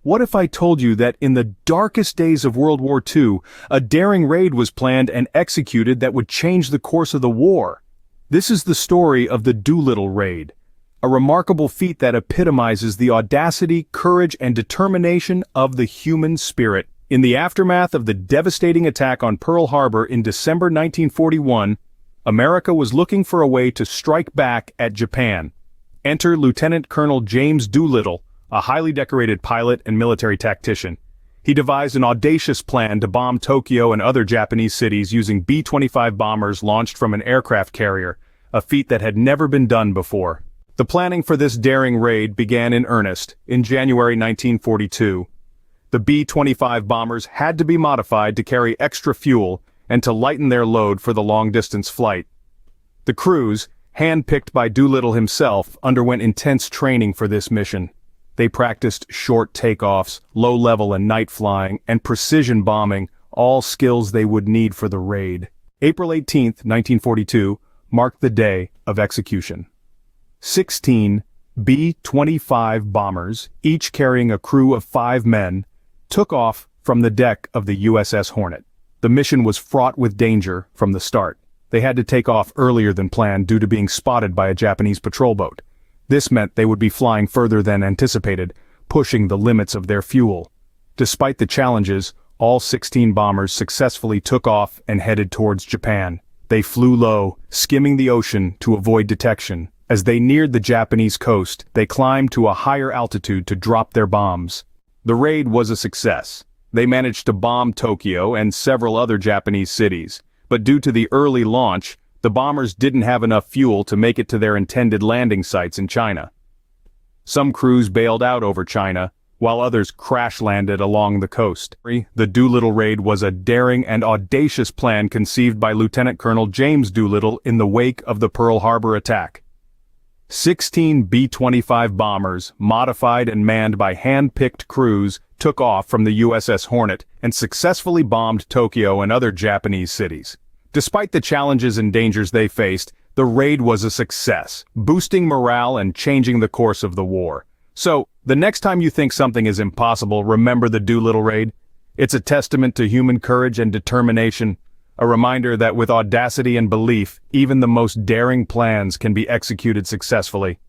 What if I told you that in the darkest days of World War II, a daring raid was planned and executed that would change the course of the war? This is the story of the Doolittle Raid, a remarkable feat that epitomizes the audacity, courage, and determination of the human spirit. In the aftermath of the devastating attack on Pearl Harbor in December 1941, America was looking for a way to strike back at Japan. Enter Lieutenant Colonel James Doolittle, a highly decorated pilot and military tactician. He devised an audacious plan to bomb Tokyo and other Japanese cities using B-25 bombers launched from an aircraft carrier, a feat that had never been done before. The planning for this daring raid began in earnest in January 1942. The B-25 bombers had to be modified to carry extra fuel and to lighten their load for the long-distance flight. The crews, hand-picked by Doolittle himself, underwent intense training for this mission. They practiced short takeoffs, low-level and night flying, and precision bombing, all skills they would need for the raid. April 18, 1942, marked the day of execution. 16 B-25 bombers, each carrying a crew of 5 men, took off from the deck of the USS Hornet. The mission was fraught with danger from the start. They had to take off earlier than planned due to being spotted by a Japanese patrol boat. This meant they would be flying further than anticipated, pushing the limits of their fuel. Despite the challenges, all 16 bombers successfully took off and headed towards Japan. They flew low, skimming the ocean to avoid detection. As they neared the Japanese coast, they climbed to a higher altitude to drop their bombs. The raid was a success. They managed to bomb Tokyo and several other Japanese cities, but due to the early launch, the bombers didn't have enough fuel to make it to their intended landing sites in China. Some crews bailed out over China, while others crash-landed along the coast. The Doolittle Raid was a daring and audacious plan conceived by Lieutenant Colonel James Doolittle in the wake of the Pearl Harbor attack. 16 B-25 bombers, modified and manned by hand-picked crews, took off from the USS Hornet and successfully bombed Tokyo and other Japanese cities. Despite the challenges and dangers they faced, the raid was a success, boosting morale and changing the course of the war. So, the next time you think something is impossible, remember the Doolittle Raid. It's a testament to human courage and determination, a reminder that with audacity and belief, even the most daring plans can be executed successfully.